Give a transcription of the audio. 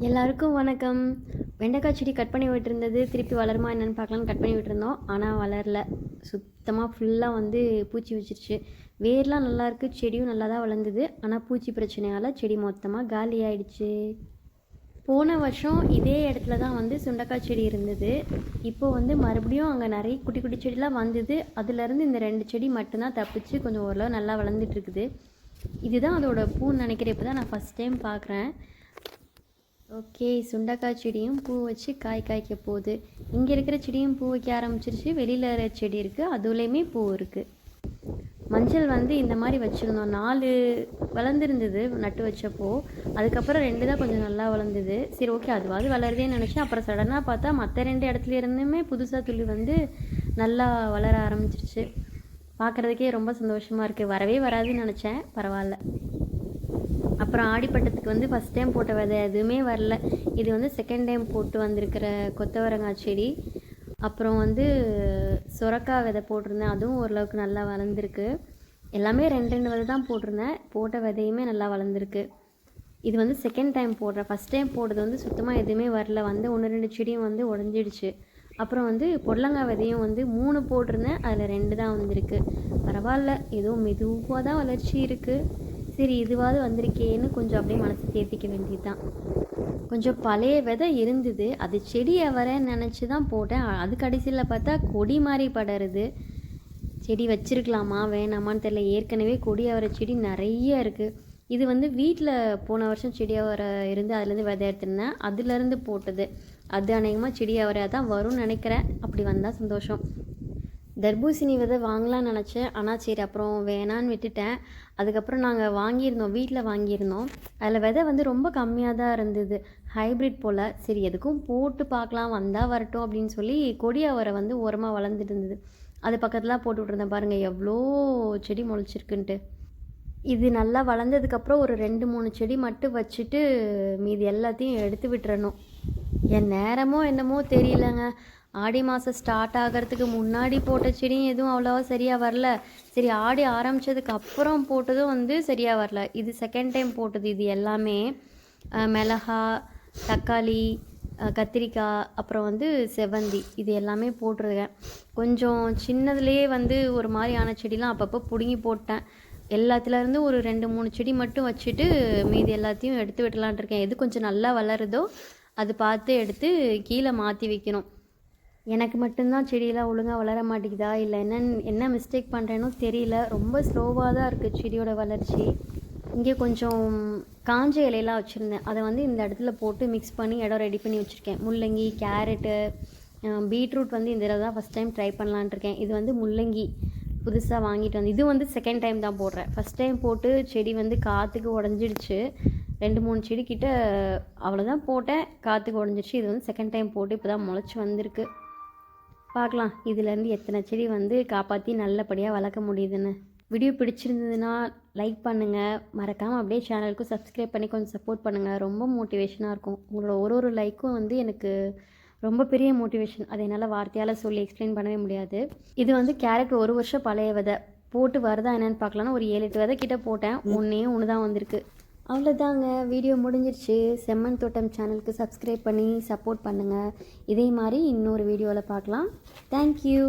எல்லாருக்கும் வணக்கம். வெண்டைக்காய் செடி கட் பண்ணி விட்டுருந்தது. திருப்பி வளருமா என்னென்னு பார்க்கலான்னு கட் பண்ணி விட்டுருந்தோம். ஆனால் வளரல. சுத்தமாக ஃபுல்லாக வந்து பூச்சி வச்சிருச்சு. வேர்லாம் நல்லாயிருக்கு, செடியும் நல்லா தான் வளர்ந்தது. ஆனால் பூச்சி பிரச்சனையால் செடி மொத்தமாக காலி ஆகிடுச்சு. போன வருஷம் இதே இடத்துல தான் வந்து சுண்டைக்காய் செடி இருந்தது. இப்போ வந்து மறுபடியும் அங்கே நிறைய குட்டி குட்டி செடிலாம் வந்தது. அதுலேருந்து இந்த 2 செடி மட்டும்தான் தப்பிச்சு கொஞ்சம் ஓரளவு நல்லா வளர்ந்துட்டுருக்குது. இதுதான் அதோட பூன்னு நினைக்கிறேன். இப்போ தான் நான் ஃபஸ்ட் டைம் பார்க்குறேன். ஓகே, சுண்டைக்காய் செடியும் பூ வச்சு காய்க்க போகுது. இங்கே இருக்கிற செடியும் பூ வைக்க ஆரம்பிச்சிருச்சு. வெளியில் இருக்கிற செடி இருக்குது, அதுலேயுமே பூ இருக்குது. மஞ்சள் வந்து இந்த மாதிரி வச்சுருந்தோம். 4 வளர்ந்துருந்தது நட்டு வச்சப்போ. அதுக்கப்புறம் 2 தான் கொஞ்சம் நல்லா வளர்ந்தது. சரி, ஓகே, அதுவாது வளருதேன்னு நினச்சேன். அப்புறம் சடனாக பார்த்தா மற்ற 2 இடத்துல இருந்துமே புதுசாக துளி வந்து நல்லா வளர ஆரம்பிச்சிருச்சு. பார்க்குறதுக்கே ரொம்ப சந்தோஷமாக இருக்குது. வரவே வராதுன்னு நினச்சேன், பரவாயில்ல. அப்புறம் ஆடிப்பட்டத்துக்கு வந்து ஃபஸ்ட் டைம் போட்ட விதை எதுவுமே வரல. இது வந்து செகண்ட் டைம் போட்டு வந்திருக்கிற கொத்தவரங்காய் செடி. அப்புறம் வந்து சுரக்காய் விதை போட்டிருந்தேன், அதுவும் ஓரளவுக்கு நல்லா வளர்ந்துருக்கு. எல்லாமே 2 விதை தான் போட்டிருந்தேன், போட்ட விதையுமே நல்லா வளர்ந்துருக்கு. இது வந்து செகண்ட் டைம் போடுறேன். ஃபஸ்ட் டைம் போட்டது வந்து சுத்தமாக எதுவுமே வரல. வந்து 1-2 செடியும் வந்து உடஞ்சிடுச்சு. அப்புறம் வந்து பொடலங்காய் விதையும் வந்து 3 போட்டிருந்தேன், அதில் 2 தான் வந்திருக்கு. பரவாயில்ல, ஏதோ மெதுவாக தான் வளர்ச்சி இருக்குது. சரி, இதுவாது வந்திருக்கேன்னு கொஞ்சம் அப்படியே மனசு தேர்த்திக்க வேண்டியது தான். கொஞ்சம் பழைய விதை இருந்தது, அது செடியை வரேன்னு நினச்சி தான் போட்டேன். அது கடைசியில் பார்த்தா கொடி மாதிரி படருது. செடி வச்சிருக்கலாமா வேணாமான்னு தெரியல. ஏற்கனவே கொடி அவரை செடி நிறைய இருக்குது. இது வந்து வீட்டில் போன வருஷம் செடி அவரை இருந்து அதுலேருந்து விதை எடுத்துருந்தேன், அதுலேருந்து போட்டது. அது அநேகமாக செடி அவரை தான் வரும்னு நினைக்கிறேன். அப்படி வந்தால் சந்தோஷம். தர்பூசணி விதை வாங்கலான்னு நினச்சேன், ஆனால் சரி அப்புறம் வேணான்னு விட்டுட்டேன். அதுக்கப்புறம் நாங்கள் வாங்கியிருந்தோம், வீட்டில் வாங்கியிருந்தோம். அதில் விதை வந்து ரொம்ப கம்மியாக தான் இருந்தது, ஹைப்ரிட் போல். சரி, எதுக்கும் போட்டு பார்க்கலாம், வந்தால் வரட்டும் அப்படின்னு சொல்லி கொடி அவரை வந்து ஓரமாக வளர்ந்துட்டு இருந்தது. அது பக்கத்தில் போட்டு விட்ருந்தேன். பாருங்கள் எவ்வளோ செடி முளைச்சிருக்குன்ட்டு. இது நல்லா வளர்ந்ததுக்கப்புறம் ஒரு 2-3 செடி மட்டும் வச்சுட்டு மீதி எல்லாத்தையும் எடுத்து விட்டுறணும். என் நேரமோ என்னமோ தெரியலங்க. ஆடி மாதம் ஸ்டார்ட் ஆகிறதுக்கு முன்னாடி போட்ட செடியும் எதுவும் அவ்வளோவா சரியாக வரல. சரி, ஆடி ஆரம்பித்ததுக்கு அப்புறம் போட்டதும் வந்து சரியாக வரல. இது செகண்ட் டைம் போட்டது. இது எல்லாமே மிளகா, தக்காளி, கத்திரிக்காய், அப்புறம் வந்து செவ்வந்தி, இது எல்லாமே போட்டிருக்கேன். கொஞ்சம் சின்னதுலேயே வந்து ஒரு மாதிரியான செடிலாம் அப்பப்போ பிடுங்கி போட்டேன். எல்லாத்துலேருந்து ஒரு 2-3 செடி மட்டும் வச்சுட்டு மீதி எல்லாத்தையும் எடுத்து விடலான் இருக்கேன். எது கொஞ்சம் நல்லா வளருதோ அது பார்த்து எடுத்து கீழே மாற்றி வைக்கணும். எனக்கு மட்டும்தான் செடியெல்லாம் ஒழுங்காக வளர மாட்டேங்குதா, இல்லை என்ன மிஸ்டேக் பண்ணுறேனோ தெரியல. ரொம்ப ஸ்லோவாக தான் இருக்குது செடியோட வளர்ச்சி. இங்கே கொஞ்சம் காஞ்ச இலையெல்லாம் வச்சுருந்தேன், அதை வந்து இந்த இடத்துல போட்டு மிக்ஸ் பண்ணி இடம் ரெடி பண்ணி வச்சுருக்கேன். முள்ளங்கி, கேரட்டு, பீட்ரூட் வந்து இந்த தடவை தான் ஃபஸ்ட் டைம் ட்ரை பண்ணலான் இருக்கேன். இது வந்து முள்ளங்கி புதுசாக வாங்கிட்டு வந்து, இது வந்து செகண்ட் டைம் தான் போடுறேன். ஃபஸ்ட் டைம் போட்டு செடி வந்து காற்றுக்கு உடஞ்சிடுச்சு. 2-3 செடிக்கிட்ட அவ்வளோதான் போட்டேன், காற்றுக்கு உடஞ்சிடுச்சு. இது வந்து செகண்ட் டைம் போட்டு இப்போ தான் முளைச்சி வந்திருக்கு. பார்க்கலாம் இதுலேருந்து எத்தனை செடி வந்து காப்பாற்றி நல்லபடியாக வளர்க்க முடியுதுன்னு. வீடியோ பிடிச்சிருந்ததுன்னா லைக் பண்ணுங்கள், மறக்காமல் அப்படியே சேனலுக்கும் சப்ஸ்கிரைப் பண்ணி கொஞ்சம் சப்போர்ட் பண்ணுங்கள். ரொம்ப மோட்டிவேஷனாக இருக்கும். உங்களோட ஒரு லைக்கும் வந்து எனக்கு ரொம்ப பெரிய மோட்டிவேஷன். அதை என்னால் வார்த்தையால் சொல்லி எக்ஸ்பிளைன் பண்ணவே முடியாது. இது வந்து கேரட் 1 வருஷம் பழைய விதை போட்டு வருதா என்னென்னு பார்க்கலான்னு ஒரு 7-8 விதை கிட்டே போட்டேன். ஒன்று தான் வந்திருக்கு. அவ்வளோதாங்க, வீடியோ முடிஞ்சிருச்சு. செம்மண் தோட்டம் சேனலுக்கு சப்ஸ்கிரைப் பண்ணி சப்போர்ட் பண்ணுங்கள். இதே மாதிரி இன்னொரு வீடியோவில் பார்க்கலாம். தேங்க்யூ.